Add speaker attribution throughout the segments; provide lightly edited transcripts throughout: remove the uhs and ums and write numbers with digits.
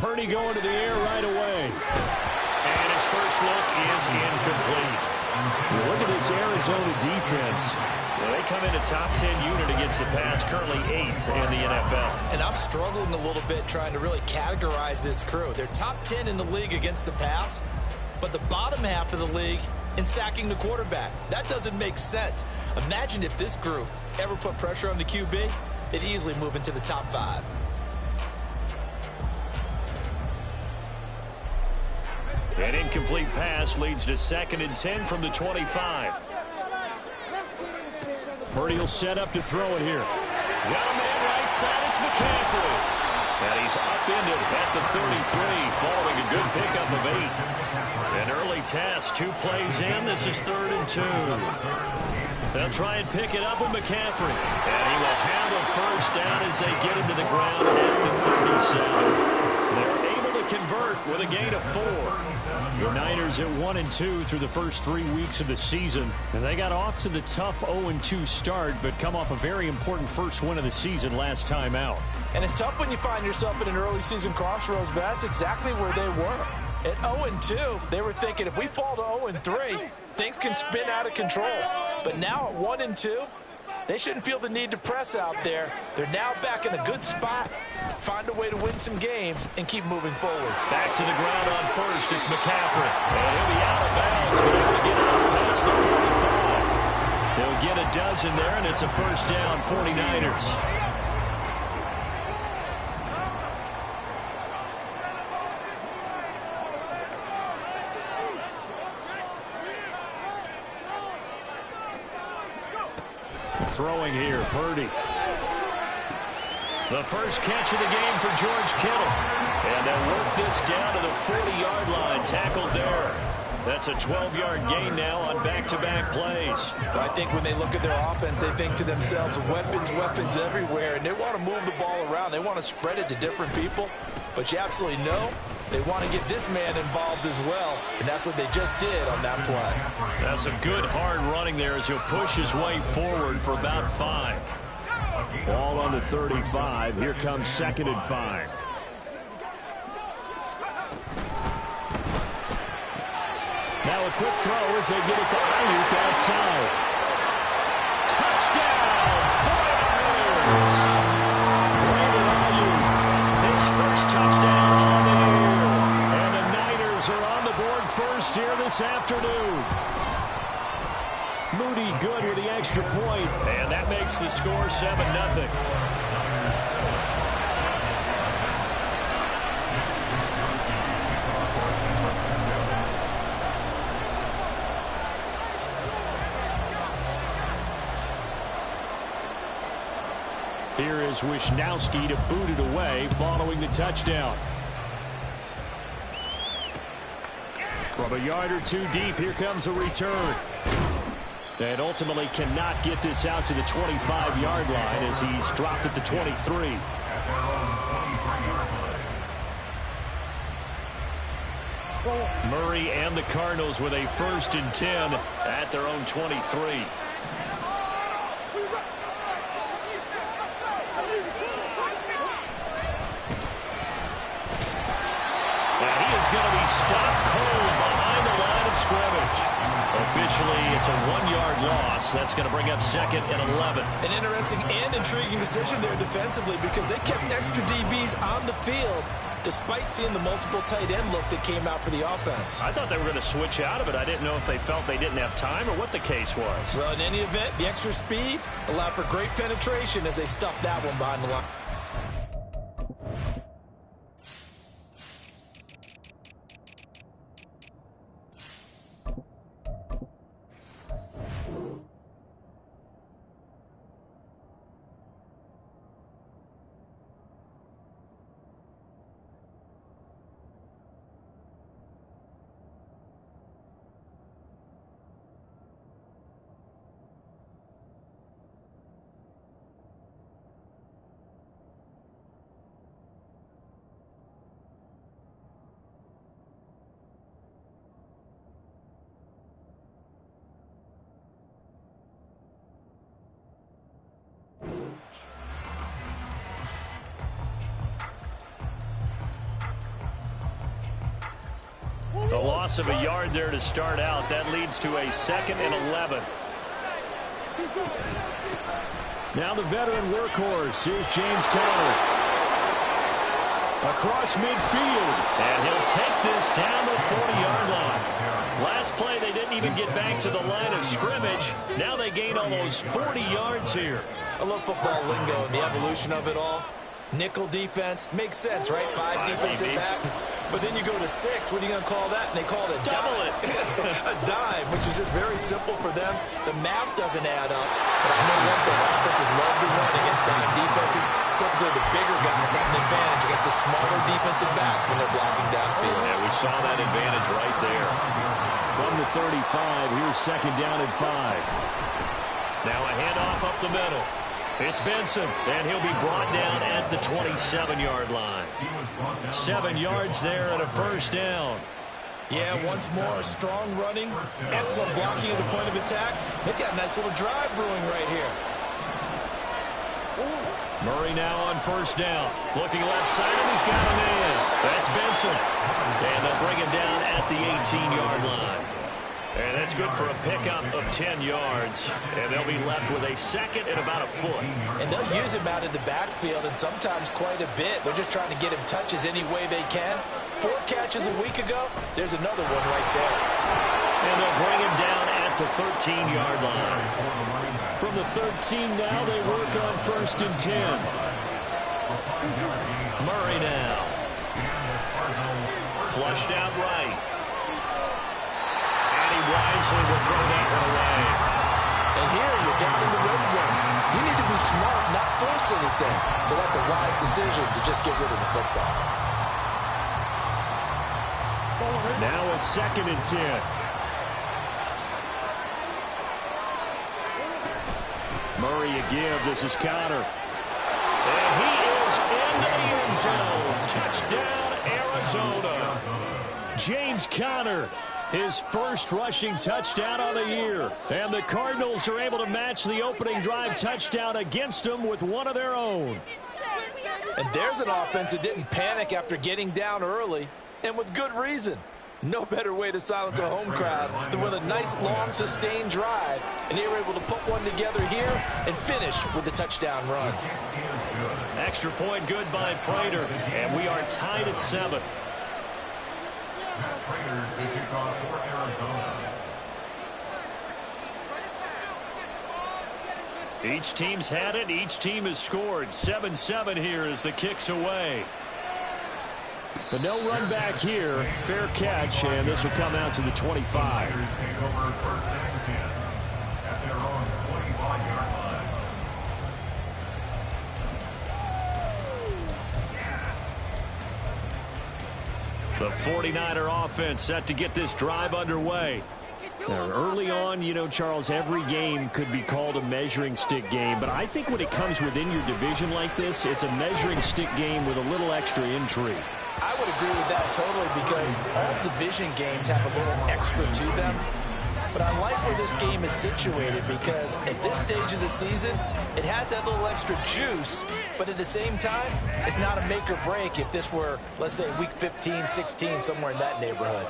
Speaker 1: Purdy going to the air right away.
Speaker 2: And his first look is incomplete.
Speaker 1: Look at this Arizona defense.
Speaker 2: Well, they come in a top 10 unit against the pass, currently 8th in the NFL.
Speaker 3: And I'm struggling a little bit trying to really categorize this crew. They're top 10 in the league against the pass, but the bottom half of the league in sacking the quarterback. That doesn't make sense. Imagine if this group ever put pressure on the QB, they'd easily move into the top 5.
Speaker 2: An incomplete pass leads to 2nd and 10 from the 25.
Speaker 1: Purdy will set up to throw it here.
Speaker 2: Got a man right side. It's McCaffrey. And he's upended at the 33 following a good pickup of 8. An early task. 2 plays in. This is 3rd and 2. They'll try and pick it up with McCaffrey. And he will have a first down as they get him to the ground at the 37. They're able to convert with a gain of 4.
Speaker 1: The Niners at 1-2 through the first 3 weeks of the season. And they got off to the tough 0-2 start, but come off a very important first win of the season last time out.
Speaker 4: And it's tough when you find yourself in an early season crossroads, but that's exactly where they were. At 0-2, they were thinking if we fall to 0-3, things can spin out of control. But now at 1-2, they shouldn't feel the need to press out there. They're now back in a good spot, find a way to win some games, and keep moving forward.
Speaker 2: Back to the ground on first. It's McCaffrey. And he'll be out of bounds, but able to get it up past the 45. They'll get a dozen there, and it's a first down, 49ers.
Speaker 1: Throwing here, Purdy.
Speaker 2: The first catch of the game for George Kittle. And they'll work this down to the 40-yard line, tackled there. That's a 12-yard gain now on back-to-back plays.
Speaker 4: I think when they look at their offense, they think to themselves, weapons, weapons everywhere, and they want to move the ball around. They want to spread it to different people, but you absolutely know they want to get this man involved as well, and that's what they just did on that play.
Speaker 2: That's some good hard running there as he'll push his way forward for about 5.
Speaker 1: Ball on the 35. Here comes 2nd and 5. Now a quick throw as they get it to Ayuk outside.
Speaker 2: Touchdown, 49ers!
Speaker 1: Brandon Ayuk, his first touchdown on the year. And the Niners are on the board first here this afternoon. Moody good with the extra point.
Speaker 2: And that makes the score 7-0.
Speaker 1: Here is Wisnowski to boot it away following the touchdown. From a yard or 2 deep, here comes a return. And ultimately cannot get this out to the 25-yard line as he's dropped at the 23.
Speaker 2: Murray and the Cardinals with a 1st and 10 at their own 23. Going to be stopped cold behind the line of scrimmage. Officially, it's a 1-yard loss. That's going to bring up 2nd and 11.
Speaker 3: An interesting and intriguing decision there defensively because they kept extra DBs on the field despite seeing the multiple tight end look that came out for the offense.
Speaker 2: I thought they were going to switch out of it. I didn't know if they felt they didn't have time or what the case was.
Speaker 3: Well, in any event, the extra speed allowed for great penetration as they stuffed that one behind the line.
Speaker 2: loss of a yard there to start out. That leads to a 2nd and 11.
Speaker 1: Now the veteran workhorse. Here's James Conner. Across midfield.
Speaker 2: And he'll take this down to the 40-yard line. Last play, they didn't even get back to the line of scrimmage. Now they gain almost 40 yards here.
Speaker 3: I love football lingo and the evolution of it all. Nickel defense makes sense, right? 5 defensive backs. But then you go to 6. What are you going to call that? And they call it a
Speaker 2: double
Speaker 3: dime. A dime, which is just very simple for them. The math doesn't add up. But I know one thing. Offenses love to run against dime defenses. Typically, the bigger guys have an advantage against the smaller defensive backs when they're blocking downfield.
Speaker 2: Yeah, we saw that advantage right there.
Speaker 1: From the 35, here's 2nd down and 5.
Speaker 2: Now a handoff up the middle. It's Benson, and he'll be brought down at the 27-yard line. 7 yards there and a 1st down.
Speaker 3: Yeah, once more, strong running, excellent blocking at the point of attack. They've got a nice little drive brewing right here.
Speaker 2: Murray now on 1st down. Looking left side, and he's got a man. That's Benson. And they'll bring him down at the 18-yard line. And that's good for a pickup of 10 yards. And they'll be left with a 2nd and about a foot.
Speaker 4: And they'll use him out in the backfield, and sometimes quite a bit. They're just trying to get him touches any way they can. 4 catches a week ago. There's another one right there.
Speaker 2: And they'll bring him down at the 13-yard line.
Speaker 1: From the 13 now, they work on 1st and 10.
Speaker 2: Murray now. Flushed out right. Wisely will throw that one away.
Speaker 4: And here you're down in the red zone. You need to be smart, not force anything. So that's a wise decision to just get rid of the football.
Speaker 1: Now a 2nd and 10. Murray a give. This is Conner.
Speaker 2: And he is in the end zone. Touchdown, Arizona.
Speaker 1: James Conner. His first rushing touchdown on the year. And the Cardinals are able to match the opening drive touchdown against them with one of their own.
Speaker 4: And there's an offense that didn't panic after getting down early, and with good reason. No better way to silence a home crowd than with a nice, long, sustained drive. And they were able to put one together here and finish with a touchdown run.
Speaker 2: Extra point good by Prater, and we are tied at 7. Each team's had it. Each team has scored. 7-7 here as the kick's away.
Speaker 1: But no run back here. Fair catch, and this will come out to the 25.
Speaker 2: The 49er offense set to get this drive underway.
Speaker 1: Now, early on, you know, Charles, every game could be called a measuring stick game. But I think when it comes within your division like this, it's a measuring stick game with a little extra intrigue.
Speaker 3: I would agree with that totally because all division games have a little extra to them. But I like where this game is situated because at this stage of the season, it has that little extra juice, but at the same time, it's not a make or break if this were, let's say, week 15, 16, somewhere in that neighborhood.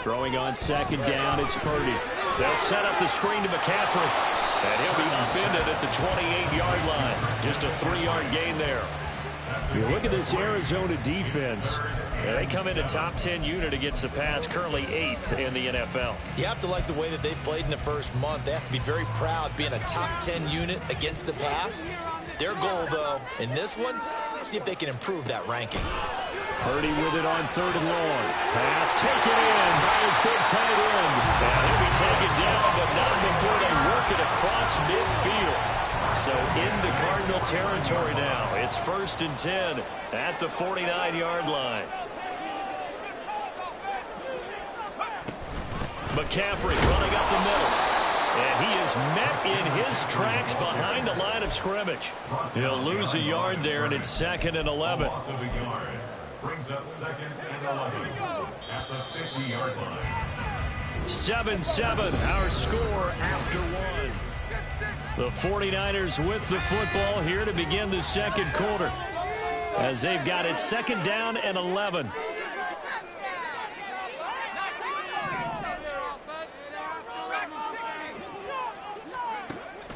Speaker 1: Throwing on 2nd down, it's Purdy.
Speaker 2: They'll set up the screen to McCaffrey, and he'll be upended at the 28-yard line. Just a 3-yard gain there.
Speaker 1: You look at this Arizona defense.
Speaker 2: Yeah, they come into top 10 unit against the pass, currently 8th in the NFL.
Speaker 3: You have to like the way that they've played in the first month. They have to be very proud being a top 10 unit against the pass. Their goal, though, in this one, see if they can improve that ranking.
Speaker 1: Purdy with it on 3rd and long. Pass taken in by his big tight end.
Speaker 2: And he'll be taken down, but not before they work it across midfield. So into Cardinal territory now. It's 1st and 10 at the 49-yard line. McCaffrey running up the middle. And he is met in his tracks behind the line of scrimmage. He'll lose a yard there, and it's 2nd and 11.
Speaker 5: Brings up 2nd and 11 at the 50-yard line.
Speaker 2: 7-7, our score after one. The 49ers with the football here to begin the second quarter.
Speaker 1: as they've got it 2nd down and 11.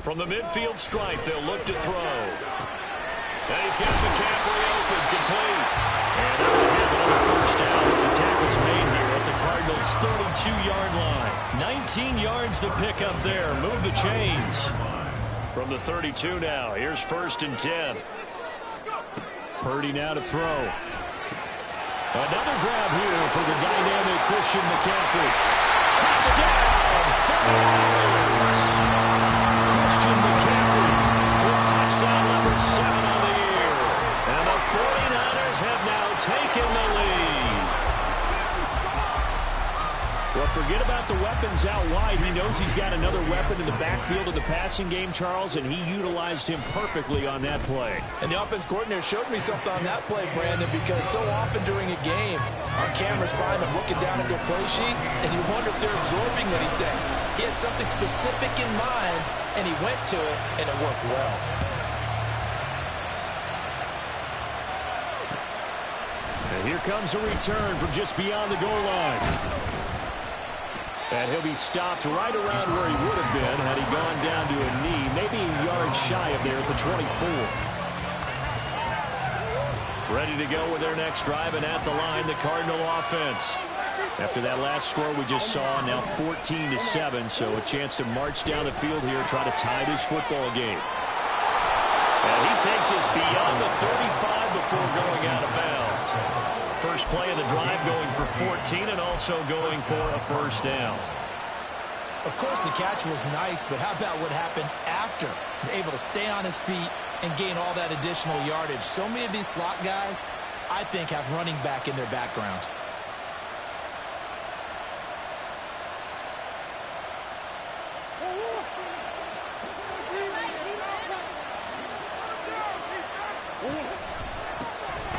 Speaker 2: From the midfield stripe, they'll look to throw. And he's got McCaffrey open, complete. And they're going to have another first down as the tackle's made here at the Cardinals' 32-yard line. 19 yards to pick up there. Move the chains. From the 32 now, here's 1st and 10.
Speaker 1: Purdy now to throw. Another grab here for the dynamic Christian McCaffrey. Touchdown! Christian McCaffrey with touchdown number 7 on the year. And the 49ers have now taken the lead. Well, forget about the weapons out wide. He knows he's got another weapon in the backfield of the passing game, Charles, and he utilized him perfectly on that play.
Speaker 4: And the offense coordinator showed me something on that play, Brandon, because so often during a game, our cameras find them looking down at their play sheets, and you wonder if they're absorbing anything. He had something specific in mind, and he went to it, and it worked well.
Speaker 1: And here comes a return from just beyond the goal line. And he'll be stopped right around where he would have been had he gone down to a knee, maybe a yard shy of there at the 24. Ready to go with their next drive, and at the line, the Cardinal offense. After that last score we just saw, now 14-7, so a chance to march down the field here, try to tie this football game.
Speaker 2: And he takes us beyond the 35 before going out of bounds. First play of the drive going for 14 and also going for a first down.
Speaker 3: Of course, the catch was nice, but how about what happened after? Able to stay on his feet and gain all that additional yardage. So many of these slot guys, I think, have running back in their background.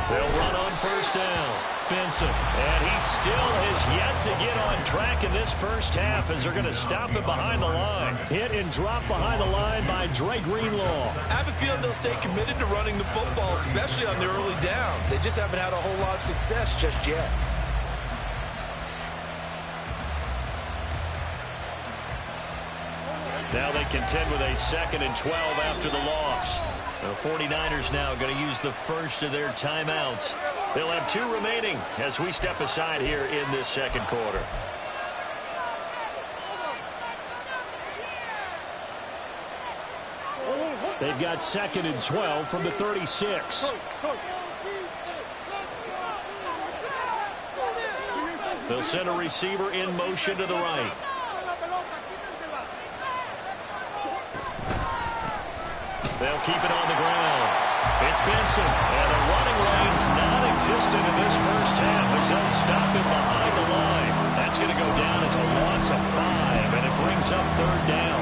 Speaker 2: They'll run on first down. Benson, and he still has yet to get on track in this first half as they're going to stop him behind the line.
Speaker 1: Hit and drop behind the line by Dre Greenlaw.
Speaker 3: I have a feeling they'll stay committed to running the football, especially on their early downs. They just haven't had a whole lot of success just yet.
Speaker 2: Now they contend with a 2nd and 12 after the loss. The 49ers now going to use the first of their timeouts. They'll have 2 remaining as we step aside here in this second quarter.
Speaker 1: They've got 2nd and 12 from the 36.
Speaker 2: They'll send a receiver in motion to the right. They'll keep it on the ground. It's Benson, and the running lane's non-existent in this first half as they'll stop him behind the line. That's going to go down as a loss of 5, and it brings up 3rd down.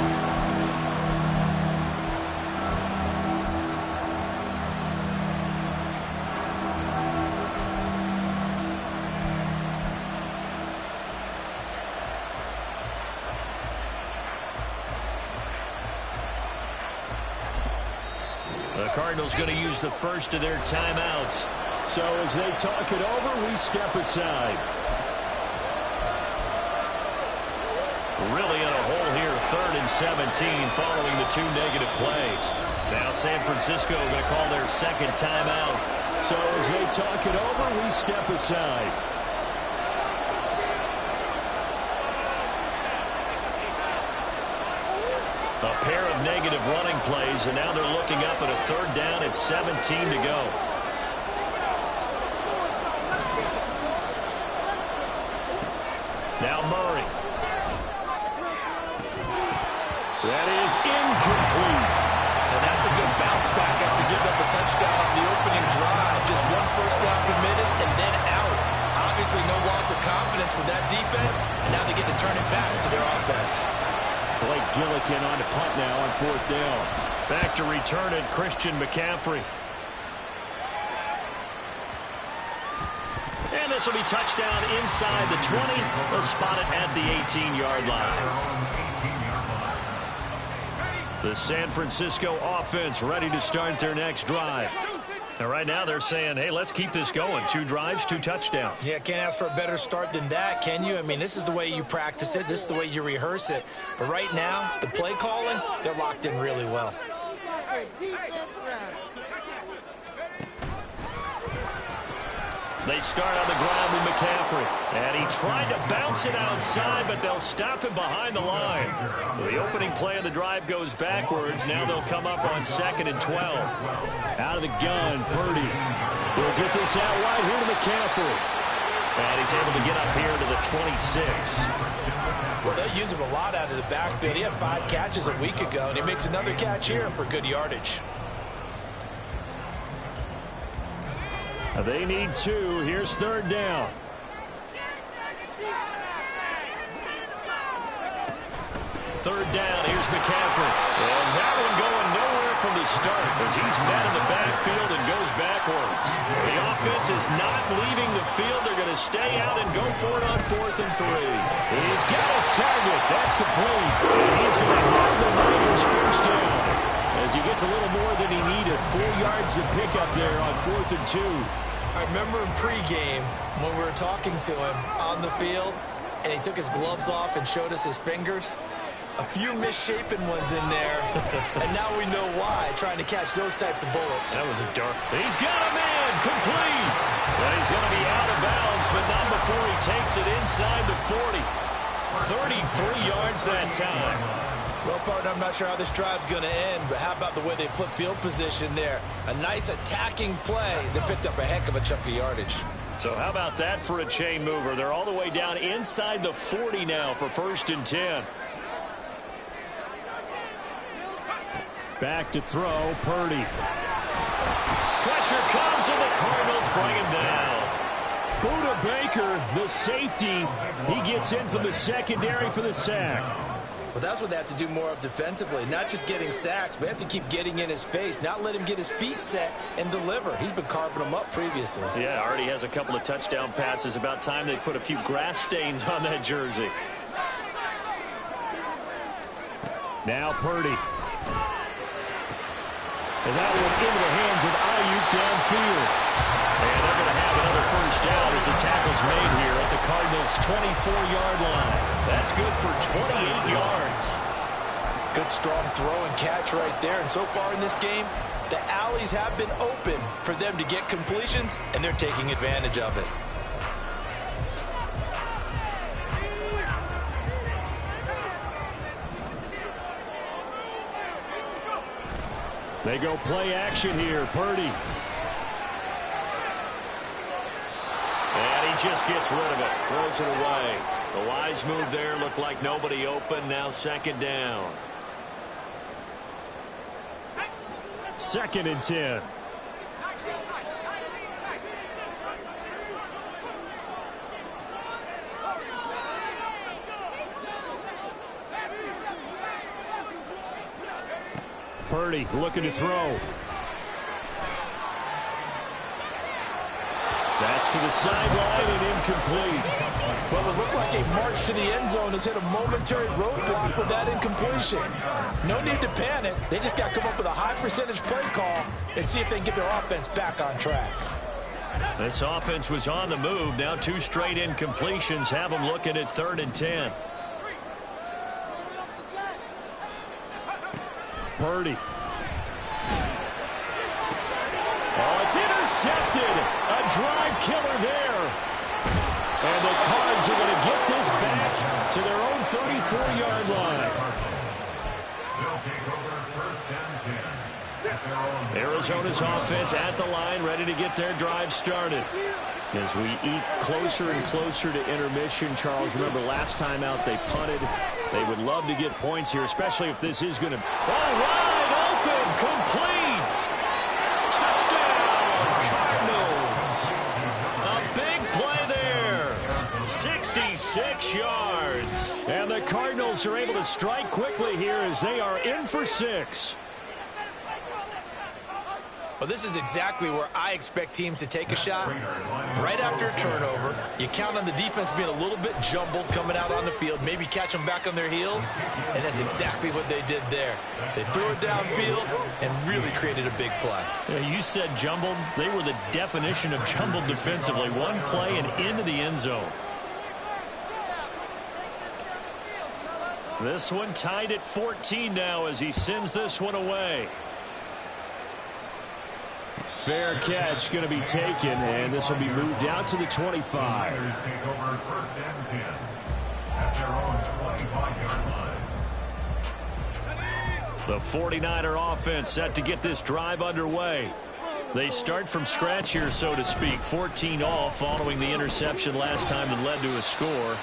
Speaker 2: The Cardinals going to use the first of their timeouts.
Speaker 1: So as they talk it over, we step aside.
Speaker 2: Really in a hole here, 3rd and 17 following the 2 negative plays. Now San Francisco going to call their 2nd timeout.
Speaker 1: So as they talk it over, we step aside.
Speaker 2: A pair of negative running plays, and now they're looking up at a 3rd down at 17 to go. Now Murray.
Speaker 1: That is incomplete.
Speaker 3: And that's a good bounce back after giving up a touchdown on the opening drive. Just 1 first down permitted and then out. Obviously no loss of confidence with that defense, and now they get to turn it back to their offense.
Speaker 1: Blake Gillikin on to punt now on 4th down.
Speaker 2: Back to return it, Christian McCaffrey. And this will be touchdown inside the 20. They'll spot it at the 18-yard line. The San Francisco offense ready to start their next drive. And right now they're saying, hey, let's keep this going. 2 drives, 2 touchdowns.
Speaker 3: Yeah, can't ask for a better start than that, can you? I mean, this is the way you practice it. This is the way you rehearse it. But right now, the play calling, they're locked in really well.
Speaker 2: They start on the ground with McCaffrey. And he tried to bounce it outside, but they'll stop him behind the line. So the opening play of the drive goes backwards. Now they'll come up on 2nd and 12.
Speaker 1: Out of the gun, Purdy will get this out wide here to McCaffrey.
Speaker 2: And he's able to get up here to the 26.
Speaker 4: Well, they use him a lot out of the backfield. He had 5 catches a week ago, and he makes another catch here for good yardage.
Speaker 1: They need 2. Here's 3rd down.
Speaker 2: Third down, here's McCaffrey. And that one going nowhere from the start as he's met in the backfield and goes backwards. The offense is not leaving the field. They're going to stay out and go for it on 4th and 3.
Speaker 1: He's got his target. That's complete. And he's going to have the Niners first down as he gets a little more than he needed. 4 yards to pick up there on 4th and 2.
Speaker 3: I remember in pregame when we were talking to him on the field, and he took his gloves off and showed us his fingers. A few misshapen ones in there, and now we know why, trying to catch those types of bullets.
Speaker 2: That was a dark. He's got a man, complete. Well, he's going to be out of bounds, but not before he takes it inside the 40. 33 yards that time.
Speaker 3: Well, partner, I'm not sure how this drive's going to end, but how about the way they flip field position there? A nice attacking play that picked up a heck of a chunk of yardage.
Speaker 2: So how about that for a chain mover? They're all the way down inside the 40 now for 1st and 10.
Speaker 1: Back to throw, Purdy.
Speaker 2: Pressure comes, and the Cardinals bring him down.
Speaker 1: Buda Baker, the safety, he gets in from the secondary for the sack.
Speaker 3: Well, that's what they have to do more of defensively. Not just getting sacks, but they have to keep getting in his face, not let him get his feet set and deliver. He's been carving them up previously.
Speaker 2: Yeah, already has a couple of touchdown passes. About time they put a few grass stains on that jersey.
Speaker 1: Now Purdy. And that one into the hands of Ayuk downfield.
Speaker 2: And they're going to have another first down as the tackle's made here at the Cardinals' 24-yard line. That's good for 28 yards.
Speaker 4: Good strong throw and catch right there. And so far in this game, the alleys have been open for them to get completions, and they're taking advantage of it.
Speaker 1: They go play action here, Purdy.
Speaker 2: And he just gets rid of it, throws it away. The wise move there, looked like nobody open, now 2nd down.
Speaker 1: 2nd and 10. Purdy looking to throw. That's to the sideline and incomplete.
Speaker 4: Well, it looked like a march to the end zone has hit a momentary roadblock with that incompletion. No need to panic. They just got to come up with a high percentage play call and see if they can get their offense back on track.
Speaker 2: This offense was on the move. Now 2 straight incompletions have them looking at 3rd and 10.
Speaker 1: Purdy. Oh, it's intercepted. A drive killer there. And the Cards are going to get this back to their own 34-yard line.
Speaker 5: They'll take over 1st and 10.
Speaker 2: Arizona's offense at the line, ready to get their drive started. As we eat closer and closer to intermission, Charles, remember last time out they punted. They would love to get points here, especially if this is going to...
Speaker 1: Oh, wide open, complete.
Speaker 2: Touchdown, Cardinals. A big play there. 66 yards.
Speaker 1: And the Cardinals are able to strike quickly here as they are in for 6.
Speaker 3: Well, Well, this is exactly where I expect teams to take a shot. Right after a turnover, you count on the defense being a little bit jumbled coming out on the field, maybe catch them back on their heels, and that's exactly what they did there. They threw it downfield and really created a big play.
Speaker 2: Yeah, you said jumbled. They were the definition of jumbled defensively. One play and into the end zone. This one tied at 14 now as he sends this one away.
Speaker 1: Fair catch going to be taken, and this will be moved out to the 25.
Speaker 5: Take over first and 10 at their own 25-yard line.
Speaker 2: The 49er offense set to get this drive underway. They start from scratch here, so to speak. 14 all following the interception last time that led to a score.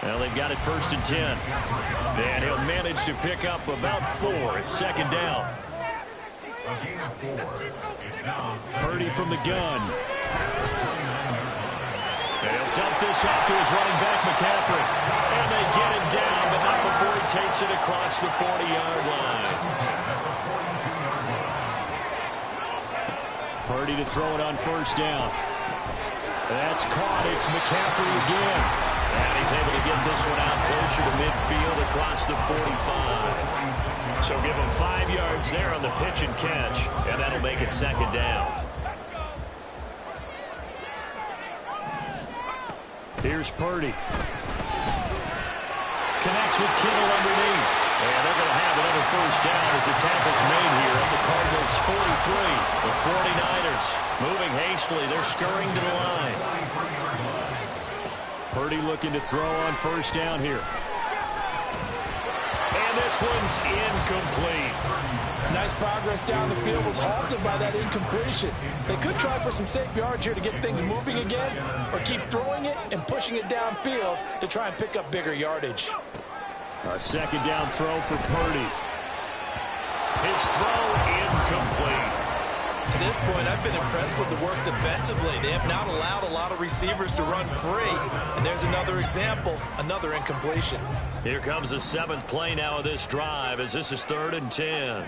Speaker 2: Well, they've got it first and 10. And he'll manage to pick up about 4 at second down.
Speaker 1: Purdy from the gun.
Speaker 2: They'll dump this off to his running back, McCaffrey. And they get him down, but not before he takes it across the 40-yard line.
Speaker 1: Purdy to throw it on first down. That's caught. It's McCaffrey again.
Speaker 2: And he's able to get this one out closer to midfield across the 45. So give him 5 yards there on the pitch and catch, and that'll make it second down.
Speaker 1: Here's Purdy.
Speaker 2: Connects with Kittle underneath. And they're going to have another first down as the tackle's made here at the Cardinals' 43. The 49ers moving hastily. They're scurrying to the line.
Speaker 1: Purdy looking to throw on first down here.
Speaker 2: And this one's incomplete.
Speaker 4: Nice progress down the field was halted by that incompletion. They could try for some safe yards here to get things moving again, or keep throwing it and pushing it downfield to try and pick up bigger yardage.
Speaker 1: A second down throw for Purdy.
Speaker 2: His throw incomplete.
Speaker 3: To this point, I've been impressed with the work defensively. They have not allowed a lot of receivers to run free. And there's another example, another incompletion.
Speaker 2: Here comes the 7th play now of this drive as this is 3rd and 10.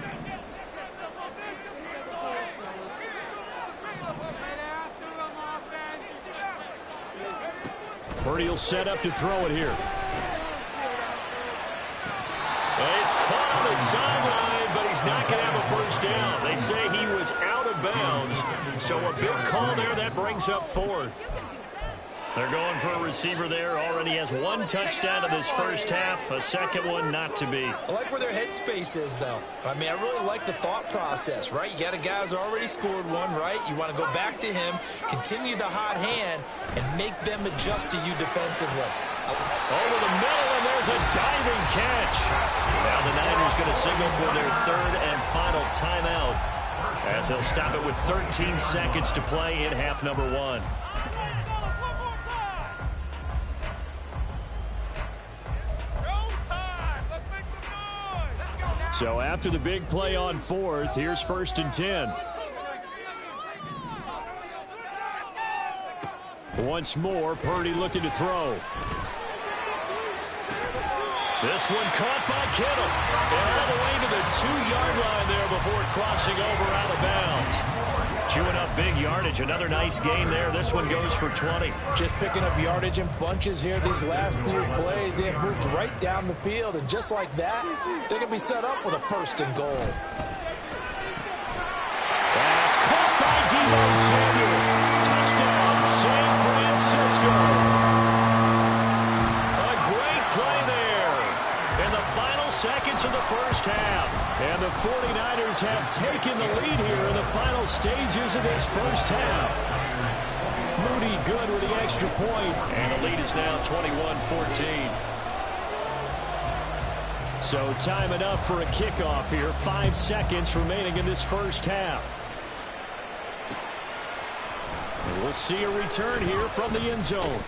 Speaker 1: Purdy will set up to throw it here.
Speaker 2: He's caught on the sideline, but he's not going to have a first down. They say he was out of bounds, so a big call there. That brings up 4th. They're going for a receiver there. Already has 1 touchdown in this first half. A second one not to be.
Speaker 3: I like where their headspace is, though. I mean, I really like the thought process, right? You got a guy who's already scored one, right? You want to go back to him, continue the hot hand, and make them adjust to you defensively.
Speaker 2: Over the middle, and there's a diving catch. Now the Niners going to signal for their 3rd and final timeout as they'll stop it with 13 seconds to play in half number 1.
Speaker 1: So after the big play on 4th, here's 1st and 10. Once more, Purdy looking to throw.
Speaker 2: This one caught by Kittle. And all the way to the 2-yard line there before crossing over out of bounds. Chewing up big yardage. Another nice gain there. This one goes for 20.
Speaker 4: Just picking up yardage in bunches here these last few plays. They have moved right down the field, and just like that, they can be set up with a 1st and goal.
Speaker 1: That's caught by Deebo Samuel. Touchdown, San Francisco.
Speaker 2: A great play there in the final seconds of the first half.
Speaker 1: And the 49ers have taken the lead here in the final stages of this first half. Moody good with the extra point.
Speaker 2: And the lead is now 21-14.
Speaker 1: So time enough for a kickoff here. 5 seconds remaining in this first half. And we'll see a return here from the end zone.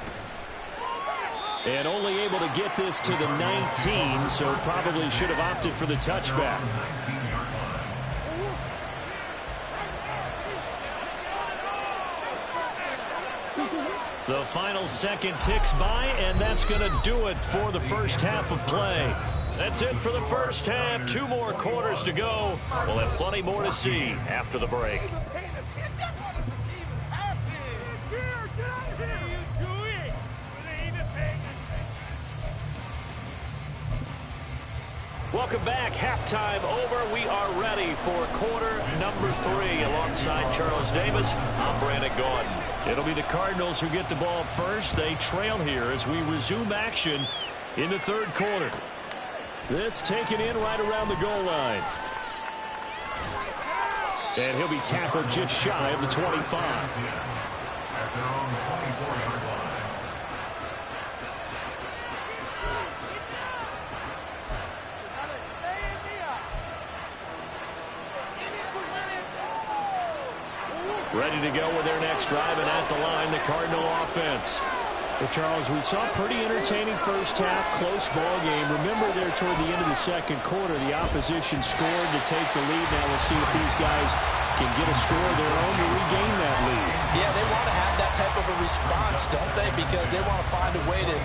Speaker 1: And only able to get this to the 19, so probably should have opted for the touchback.
Speaker 2: The final second ticks by, and that's going to do it for the first half of play. That's it for the first half. 2 more quarters to go. We'll have plenty more to see after the break. Welcome back. Halftime over. We are ready for quarter number 3. Alongside Charles Davis, I'm Brandon Gordon.
Speaker 1: It'll be the Cardinals who get the ball first. They trail here as we resume action in the third quarter. This taken in right around the goal line. And he'll be tackled just shy of the 25.
Speaker 5: At their own 24-yard line.
Speaker 1: Ready to go with their next drive, and at the line, the Cardinal offense. Well, Charles, we saw a pretty entertaining first half, close ball game. Remember there toward the end of the second quarter, the opposition scored to take the lead. Now we'll see if these guys can get a score of their own to regain that lead.
Speaker 4: Yeah, they want to have that type of a response, don't they? Because they want to find a way to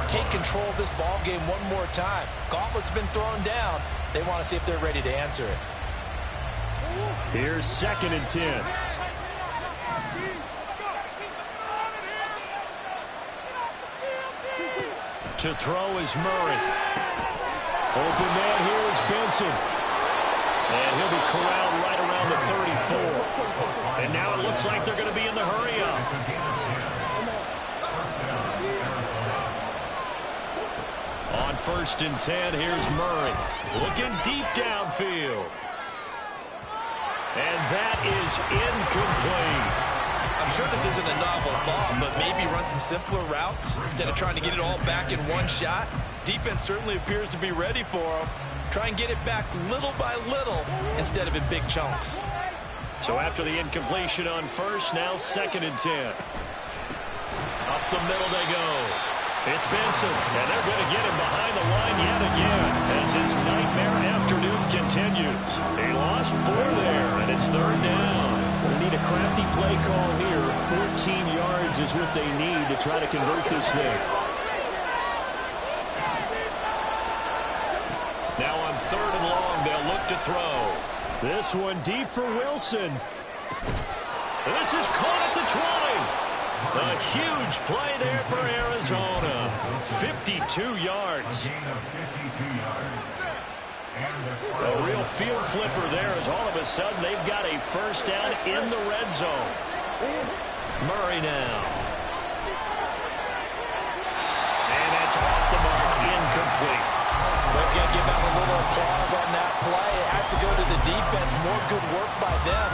Speaker 4: take control of this ball game one more time. Gauntlet's been thrown down. They want to see if they're ready to answer it.
Speaker 1: Here's 2nd and 10. To throw is Murray. Open man here is Benson. And he'll be corralled right around the 34. And now it looks like they're going to be in the hurry-up. On 1st and 10, here's Murray. Looking deep downfield. And that is incomplete.
Speaker 3: I'm sure this isn't a novel thought, but maybe run some simpler routes instead of trying to get it all back in one shot. Defense certainly appears to be ready for him. Try and get it back little by little instead of in big chunks.
Speaker 2: So after the incompletion on 1st, now 2nd and 10. Up the middle they go. It's Benson, and they're going to get him behind the line yet again as his nightmare afternoon continues. He lost 4 there, and it's 3rd down.
Speaker 1: They need a crafty play call here. 14 yards is what they need to try to convert this thing.
Speaker 2: Now on 3rd and long, they'll look to throw.
Speaker 1: This one deep for Wilson.
Speaker 2: This is caught at the 20. A huge play there for Arizona. 52 yards. A real field flipper there as all of a sudden they've got a first down in the red zone. Murray now. And that's off the mark, incomplete.
Speaker 4: We're going to give out a little applause on that play. It has to go to the defense. More good work by them.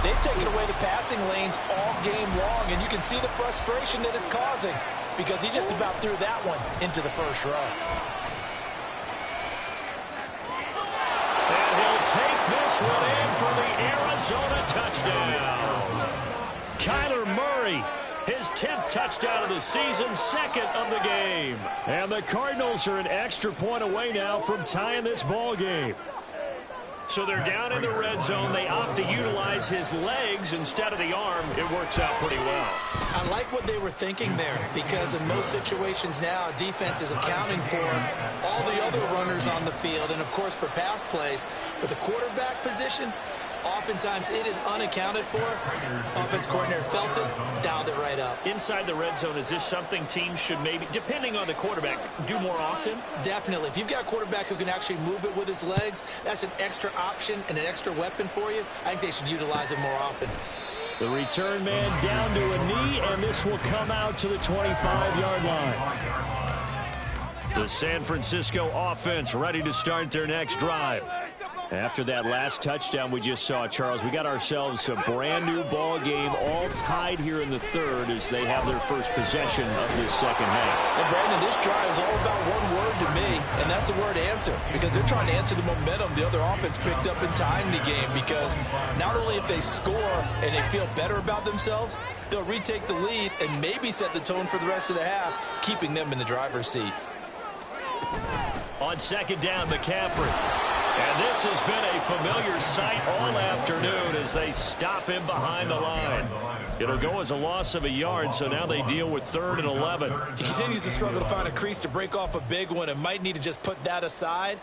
Speaker 4: They've taken away the passing lanes all game long, and you can see the frustration that it's causing because he just about threw that one into the first row.
Speaker 2: And he'll take this one in for the Arizona touchdown. Kyler Murray, his 10th touchdown of the season, 2nd of the game.
Speaker 1: And the Cardinals are an extra point away now from tying this ball game.
Speaker 2: So they're down in the red zone. They opt to utilize his legs instead of the arm. It works out pretty well.
Speaker 3: I like what they were thinking there because in most situations now, defense is accounting for all the other runners on the field and, of course, for pass plays. But the quarterback position, oftentimes it is unaccounted for. Offense coordinator felt it, dialed it right up.
Speaker 2: Inside the red zone, is this something teams should maybe, depending on the quarterback, do more often?
Speaker 3: Definitely. If you've got a quarterback who can actually move it with his legs, that's an extra option and an extra weapon for you. I think they should utilize it more often.
Speaker 1: The return man down to a knee, and this will come out to the 25-yard line.
Speaker 2: The San Francisco offense ready to start their next drive.
Speaker 1: After that last touchdown we just saw, Charles, we got ourselves a brand new ball game, all tied here in the third as they have their first possession of this second half.
Speaker 4: And Brandon, this drive is all about one word to me, and that's the word answer, because they're trying to answer the momentum the other offense picked up in tying the game, because not only if they score and they feel better about themselves, they'll retake the lead and maybe set the tone for the rest of the half, keeping them in the driver's seat.
Speaker 2: On 2nd down, McCaffrey. And this has been a familiar sight all afternoon as they stop him behind the line.
Speaker 1: It'll go as a loss of a yard, so now they deal with 3rd and 11.
Speaker 3: He continues to struggle to find a crease to break off a big one and might need to just put that aside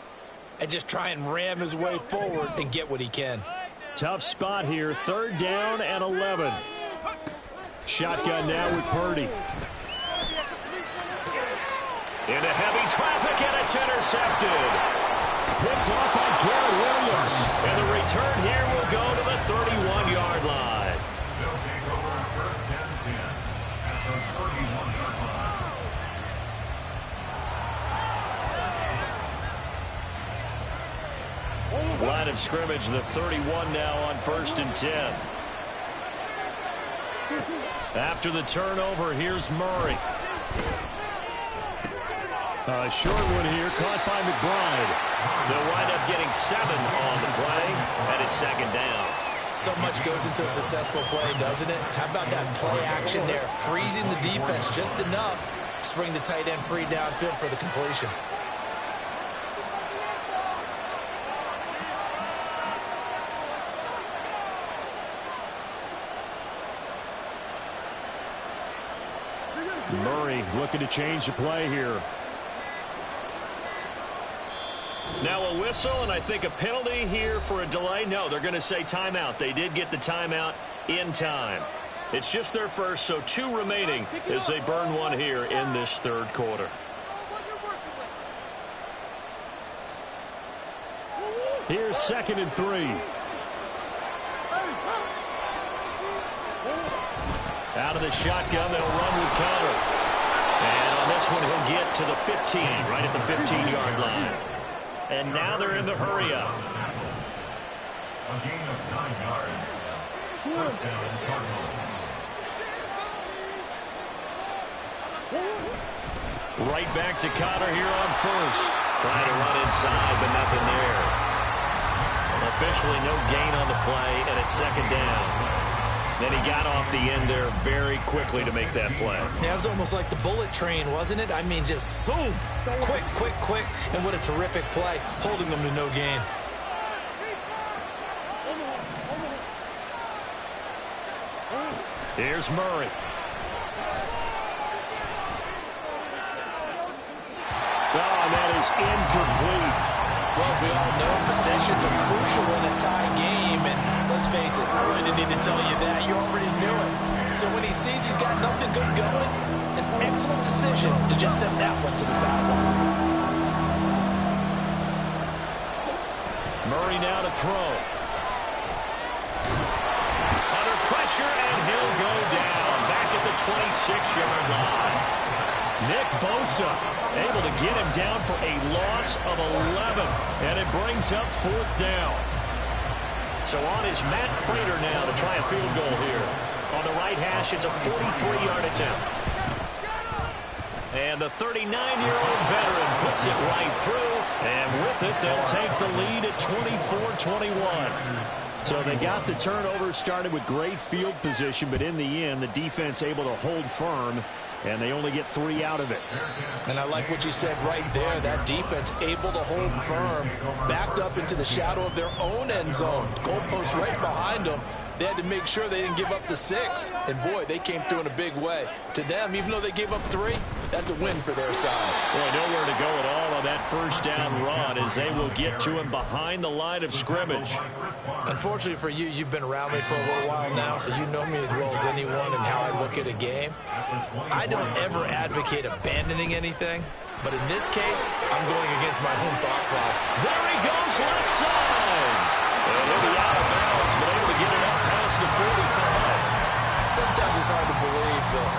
Speaker 3: and just try and ram his way forward and get what he can.
Speaker 1: Tough spot here, 3rd down and 11. Shotgun now with Purdy.
Speaker 2: Into heavy traffic, and it's intercepted.
Speaker 1: Picked off by Garrett Williams.
Speaker 2: And the return here will go to the 31-yard line.
Speaker 5: They'll take over 1st and 10 at the 31-yard line.
Speaker 1: Line of scrimmage, the 31 now on 1st and 10. After the turnover, here's Murray. A short one here, caught by McBride.
Speaker 2: They'll wind up getting 7 on the play, and it's 2nd down.
Speaker 3: So much goes into a successful play, doesn't it? How about that play action there? Freezing the defense just enough to bring the tight end free downfield for the completion.
Speaker 1: Murray looking to change the play here.
Speaker 2: Now a whistle, and I think a penalty here for a delay. No, they're going to say timeout. They did get the timeout in time. It's just their first, so 2 remaining as they burn one here in this 3rd quarter.
Speaker 1: Here's 2nd and 3. Out of the shotgun, they'll run with Conner.
Speaker 2: And on this one, he'll get to the 15, right at the 15-yard line. And now they're in the hurry-up.
Speaker 5: A gain of 9 yards. 1st down, Cardinals.
Speaker 2: Right back to Conner here on 1st. Trying to run inside, but nothing there. Officially no gain on the play, and it's 2nd down. Then he got off the end there very quickly to make that play.
Speaker 3: Yeah, it was almost like the bullet train, wasn't it? I mean, just zoom. Quick, quick, quick. And what a terrific play, holding them to no gain.
Speaker 1: Here's Murray. Oh, and that is incomplete.
Speaker 4: Well, we all know possessions are crucial in a tie game, and let's face it, I really didn't need to tell you that. You already knew it. So when he sees he's got nothing good going, an excellent decision to just send that one to the sideline.
Speaker 1: Murray now to throw.
Speaker 2: Under pressure, and he'll go down back at the 26-yard line.
Speaker 1: Nick Bosa able to get him down for a loss of 11, and it brings up 4th down.
Speaker 2: So on is Matt Prater now to try a field goal here. On the right hash, it's a 43-yard attempt. And the 39-year-old veteran puts it right through, and with it, they'll take the lead at 24-21.
Speaker 1: So they got the turnover, started with great field position, but in the end, the defense able to hold firm, and they only get 3 out of it.
Speaker 4: And I like what you said right there. That defense able to hold firm, backed up into the shadow of their own end zone. Goalpost right behind them. They had to make sure they didn't give up the 6. And, boy, they came through in a big way. To them, even though they gave up 3, that's a win for their side.
Speaker 1: Boy, nowhere to go at all on that 1st down run as they will get to him behind the line of scrimmage.
Speaker 3: Unfortunately for you, you've been around me for a little while now, so you know me as well as anyone and how I look at a game. I don't ever advocate abandoning anything, but in this case, I'm going against my own thought process.
Speaker 2: There he goes, left side. And he'll be out of bounds, but able to get it up past the 45.
Speaker 3: Sometimes it's hard to believe, but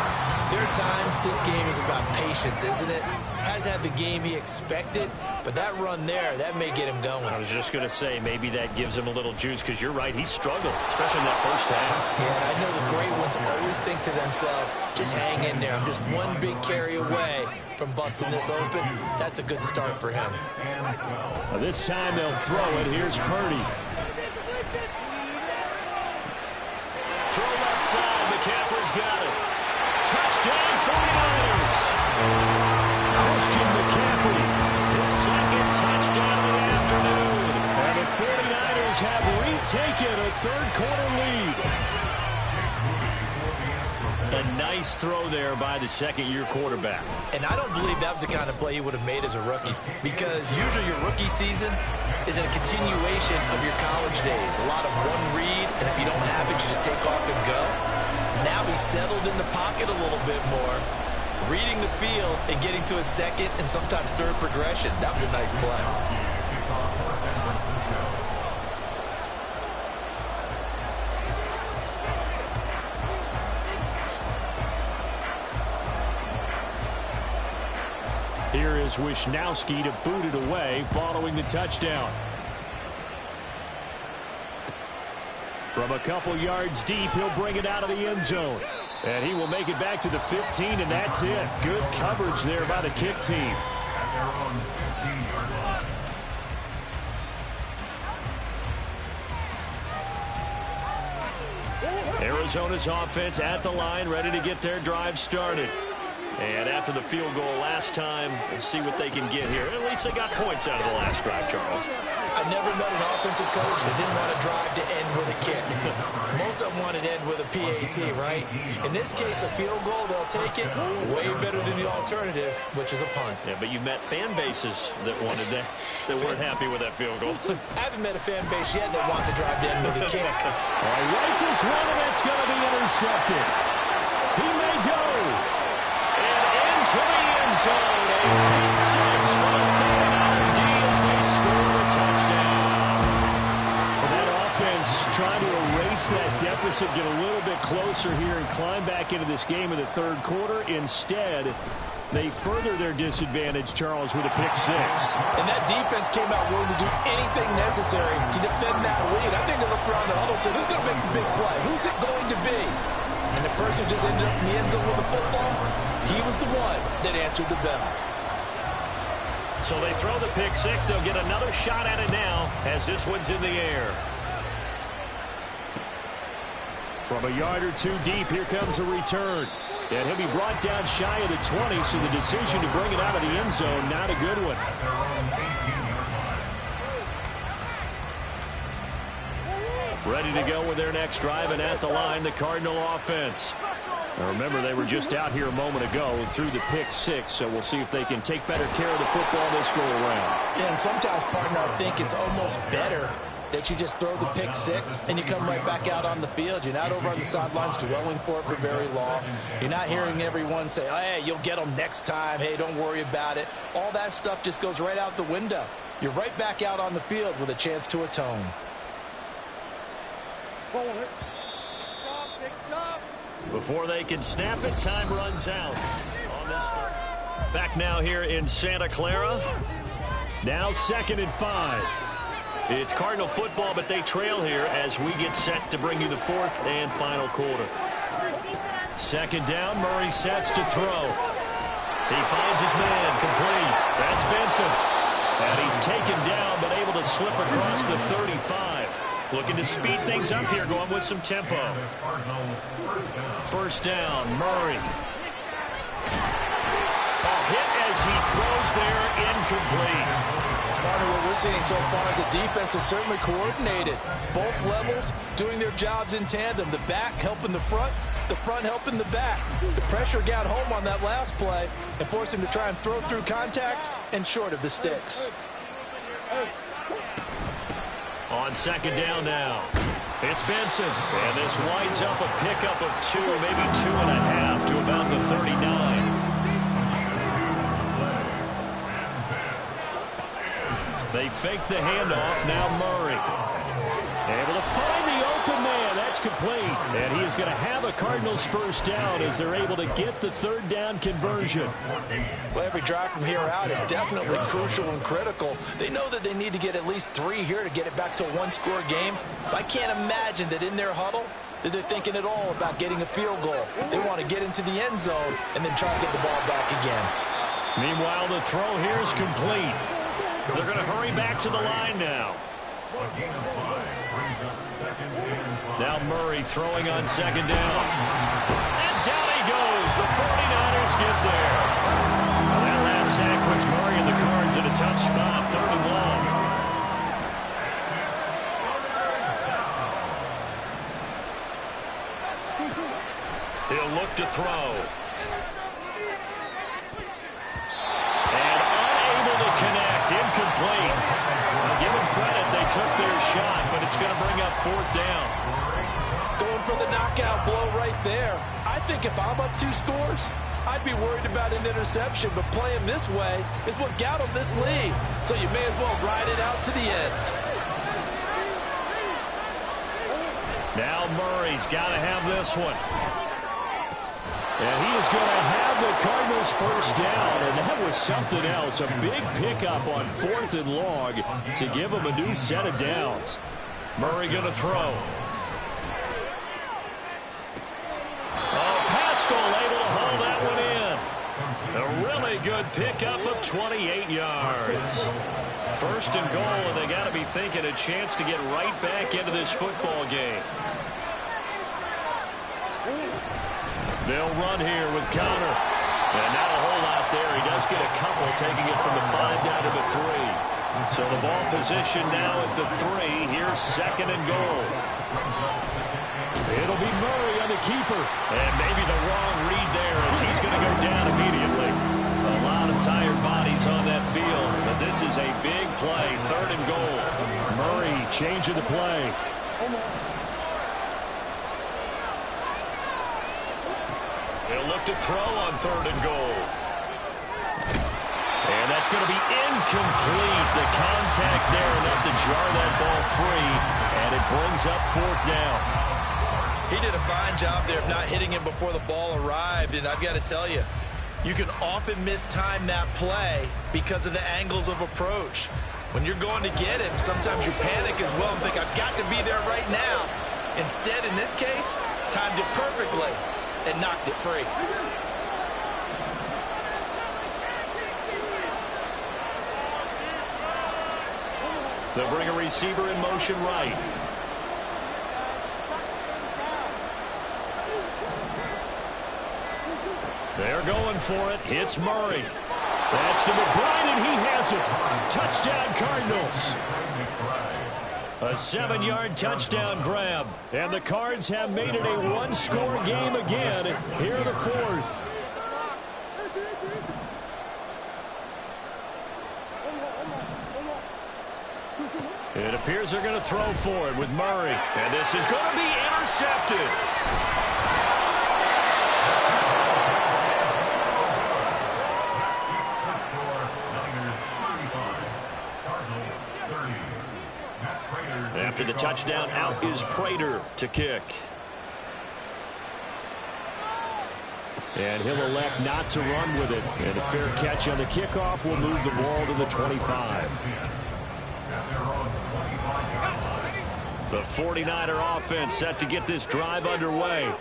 Speaker 3: there are times this game is about patience, isn't it? Has had the game he expected, but that run there, that may get him going.
Speaker 2: I was just going to say, maybe that gives him a little juice, because you're right, he struggled, especially in that 1st half.
Speaker 3: Yeah, and I know the great ones always think to themselves, just hang in there. I'm just one big carry away from busting this open. That's a good start for him.
Speaker 1: This time they'll throw it. Here's Purdy.
Speaker 2: Throw left side, McCaffrey's got it. Touchdown, 49ers.
Speaker 1: Christian McCaffrey,
Speaker 2: His 2nd touchdown of the afternoon.
Speaker 1: and the 49ers have retaken a 3rd quarter lead. A nice throw there by the second-year quarterback.
Speaker 3: And I don't believe that was the kind of play he would have made as a rookie, because usually your rookie season is a continuation of your college days. A lot of one read, and if you don't have it, you just take off and go. Now he's settled in the pocket a little bit more, reading the field and getting to a second and sometimes third progression. That was a nice play.
Speaker 1: Here is Wisnowski to boot it away following the touchdown. From a couple yards deep, he'll bring it out of the end zone. And he will make it back to the 15, and that's it. Good coverage there by the kick team. Arizona's offense at the line, ready to get their drive started. And after the field goal last time, we'll see what they can get here. At least they got points out of the last drive, Charles.
Speaker 3: I never met an offensive coach that didn't want to drive to end with a kick. Most of them want to end with a PAT, right? In this case, a field goal, they'll take it way better than the alternative, which is a punt.
Speaker 1: Yeah, but you met fan bases that wanted that, that weren't happy with that field goal.
Speaker 3: I haven't met a fan base yet that wants to drive to end with a kick.
Speaker 1: All right, rifles one, and that's going to be intercepted. He may go.
Speaker 2: To the end zone, a big six for the 49er D as they score a touchdown.
Speaker 1: And that offense trying to erase that deficit, get a little bit closer here and climb back into this game in the third quarter. Instead, they further their disadvantage, Charles, with a pick six.
Speaker 4: And that defense came out willing to do anything necessary to defend that lead. I think they looked around the huddle and said, who's going to make the big play? Who's it going to be? And the person who just ended up in the end zone with the football, he was the one that answered the bell.
Speaker 1: So they throw the pick six. They'll get another shot at it now as this one's in the air. From a yard or two deep, here comes a return. And he'll be brought down shy of the 20, so the decision to bring it out of the end zone, not a good one. Ready to go with their next drive, and at the line, the Cardinal offense. Now remember, they were just out here a moment ago through the pick six, so we'll see if they can take better care of the football this go around.
Speaker 4: Yeah, and sometimes, partner, I think it's almost better that you just throw the pick six and you come right back out on the field. You're not over on the sidelines dwelling for it for very long. You're not hearing everyone say, oh, hey, you'll get them next time. Hey, don't worry about it. All that stuff just goes right out the window. You're right back out on the field with a chance to atone.
Speaker 1: Before they can snap it, time runs out on this third. Back now here in Santa Clara. Now 2nd and 5. It's Cardinal football, but they trail here as we get set to bring you the 4th and final quarter. 2nd down, Murray sets to throw. He finds his man, complete. That's Benson. And he's taken down, but able to slip across the 35. Looking to speed things up here, going with some tempo. 1st down, Murray. A hit as he throws there, incomplete.
Speaker 4: Part of what we're seeing so far is the defense is certainly coordinated. Both levels doing their jobs in tandem. The back helping the front helping the back. The pressure got home on that last play and forced him to try and throw through contact and short of the sticks.
Speaker 1: On 2nd down now, it's Benson. And this winds up a pickup of 2, maybe 2.5 to about the 39. They fake the handoff. Now Murray. Able to find the open man. That's complete. And he is going to have a Cardinals 1st down as they're able to get the 3rd down conversion.
Speaker 4: Well, every drive from here out is definitely crucial and critical. They know that they need to get at least 3 here to get it back to a 1-score game. But I can't imagine that in their huddle that they're thinking at all about getting a field goal. They want to get into the end zone and then try to get the ball back again.
Speaker 1: Meanwhile, the throw here is complete. They're going to hurry back to the line now. Now Murray throwing on 2nd down. And down he goes. The 49ers get there. Well, that last sack puts Murray in the cards in a tough spot. 3rd and long. He'll look
Speaker 2: look to throw. And unable to connect. Incomplete. Give them credit. They took their shot, but it's going to bring up 4th down.
Speaker 4: Going for the knockout blow right there. I think if I'm up 2 scores, I'd be worried about an interception, but playing this way is what got them this lead. So you may as well ride it out to the end.
Speaker 2: Now Murray's got to have this one.
Speaker 1: And he is going to have the Cardinals first down, and that was something else. A big pickup on 4th and long to give them a new set of downs.
Speaker 2: Murray going to throw. Oh, Pascal able to hold that one in. A really good pickup of 28 yards. 1st and goal, and they got to be thinking a chance to get right back into this football game. They'll run here with Connor. And not a whole lot there. He does get a couple, taking it from the 5 down to the 3. So the ball position now at the 3. Here's 2nd and goal.
Speaker 1: It'll be Murray on the keeper.
Speaker 2: And maybe the wrong read there as he's going to go down immediately. A lot of tired bodies on that field. But this is a big play. 3rd and goal.
Speaker 1: Murray changing the play.
Speaker 2: He'll look to throw on 3rd and goal. And that's going to be incomplete. The contact there enough to jar that ball free. And it brings up 4th down.
Speaker 3: He did a fine job there of not hitting him before the ball arrived. And I've got to tell you, you can often mistime that play because of the angles of approach. When you're going to get him, sometimes you panic as well and think, I've got to be there right now. Instead, in this case, timed it perfectly and knocked it free.
Speaker 2: They'll bring a receiver in motion right. They're going for it. It's Murray.
Speaker 1: That's to McBride, and he has it. Touchdown, Cardinals.
Speaker 2: A 7-yard touchdown grab. And the Cards have made it a 1-score game again here in the 4th. It appears they're going to throw for it with Murray. And this is going to be intercepted. After the touchdown, out is Prater to kick.
Speaker 1: And he'll elect not to run with it. And a fair catch on the kickoff will move the ball to the 25.
Speaker 2: The 49er offense set to get this drive underway.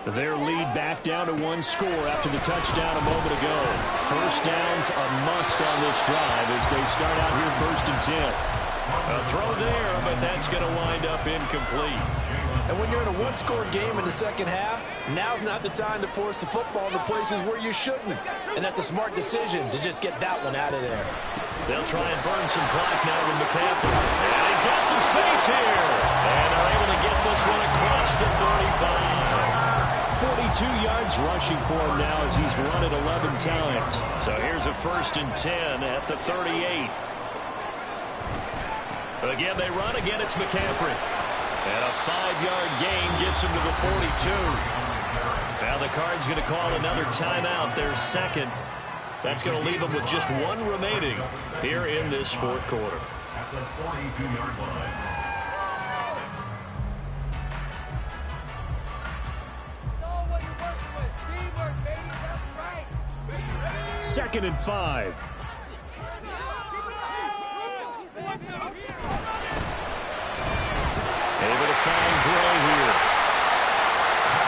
Speaker 1: Their lead back down to 1 score after the touchdown a moment ago. First down's a must on this drive as they start out here 1st and 10.
Speaker 2: A throw there, but that's going to wind up incomplete.
Speaker 4: And when you're in a 1-score game in the 2nd half, now's not the time to force the football into places where you shouldn't. And that's a smart decision to just get that one out of there.
Speaker 2: They'll try and burn some clock now with McCaffrey. And he's got some space here. And they're able to get this one across the 35.
Speaker 1: 42 yards rushing for him now as he's run it 11 times.
Speaker 2: So here's a 1st and 10 at the 38. Again, they run. Again, it's McCaffrey. And a 5-yard gain gets him to the 42. Now the Cards going to call another timeout, their 2nd. That's going to leave them with just 1 remaining here in this 4th quarter.
Speaker 5: At the 42-yard line.
Speaker 1: 2nd and 5.
Speaker 2: Able to find Gray here.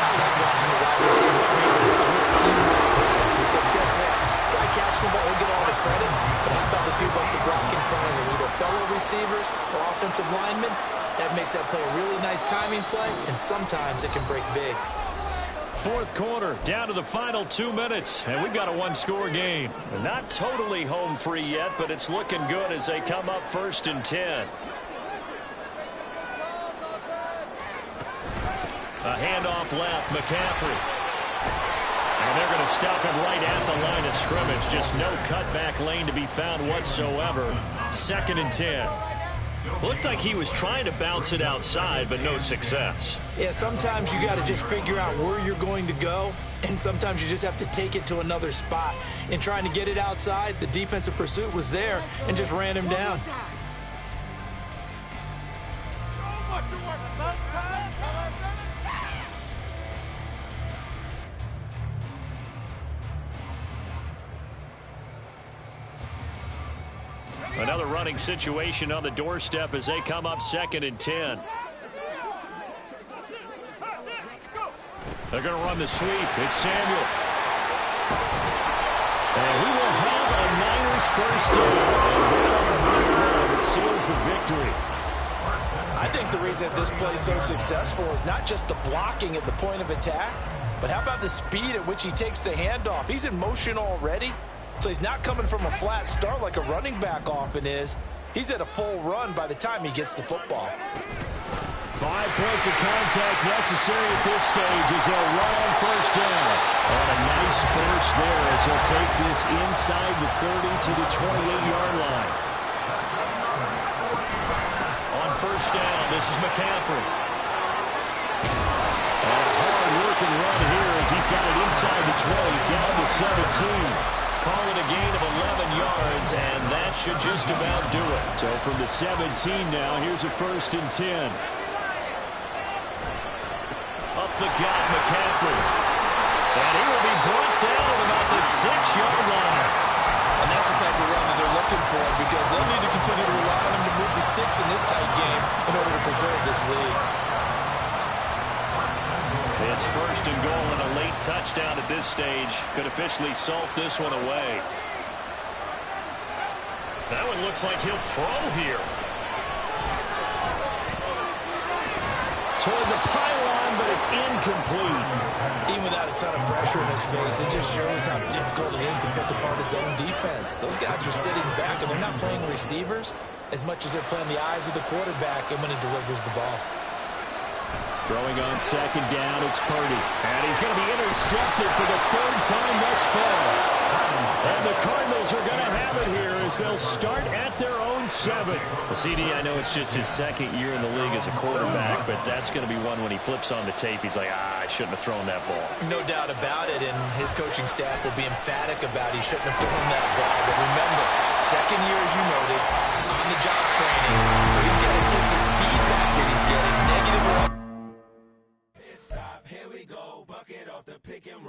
Speaker 3: I like watching the wide receivers read. It's a real teamwork play because guess what? The guy catching the ball will get all the credit, but how about the people up to block in front of him, either fellow receivers or offensive linemen? That makes that play a really nice timing play, and sometimes it can break big.
Speaker 2: 4th quarter, down to the final 2 minutes, and we've got a 1-score game. Not totally home free yet, but it's looking good as they come up 1st and 10. A handoff left, McCaffrey.
Speaker 1: And they're going to stop him right at the line of scrimmage. Just no cutback lane to be found whatsoever. 2nd and 10. Looked like he was trying to bounce it outside, but no success.
Speaker 4: Yeah, sometimes you got to just figure out where you're going to go, and sometimes you just have to take it to another spot. In trying to get it outside, the defensive pursuit was there and just ran him down.
Speaker 1: Another running situation on the doorstep as they come up 2nd and 10. They're going to run the sweep. It's Samuel. And he will have a Niners first down. And it seals the victory.
Speaker 4: I think the reason this play is so successful is not just the blocking at the point of attack, but how about the speed at which he takes the handoff? He's in motion already. So he's not coming from a flat start like a running back often is. He's at a full run by the time he gets the football.
Speaker 1: 5 points of contact necessary at this stage as they'll run on first down. And a nice burst there as he'll take this inside the 30 to the 28-yard line. On first down, this is McCaffrey. And a hard-working run here as he's got it inside the 20, down to 17. Call it a gain of 11 yards, and that should just about do it. So from the 17 now, here's a 1st and 10. Up the gut, McCaffrey. And he will be brought down at about the 6-yard line.
Speaker 3: And that's the type of run that they're looking for because they'll need to continue to rely on him to move the sticks in this tight game in order to preserve this lead.
Speaker 1: It's 1st and goal and a late touchdown at this stage. Could officially salt this one away. That one looks like he'll throw here. Toward the pylon, but it's incomplete.
Speaker 3: Even without a ton of pressure in his face, it just shows how difficult it is to pick apart his own defense. Those guys are sitting back, and they're not playing receivers as much as they're playing the eyes of the quarterback and when he delivers the ball.
Speaker 1: Throwing on 2nd down, it's Purdy. And he's going to be intercepted for the 3rd time thus far. And the Cardinals are going to have it here as they'll start at their own 7. The CD, I know it's just his 2nd year in the league as a quarterback, but that's going to be one when he flips on the tape. He's like, I shouldn't have thrown that ball.
Speaker 3: No doubt about it, and his coaching staff will be emphatic about he shouldn't have thrown that ball. But remember, 2nd year, as you noted, on-the-job training. So he's got to take this feedback that he's getting, negative or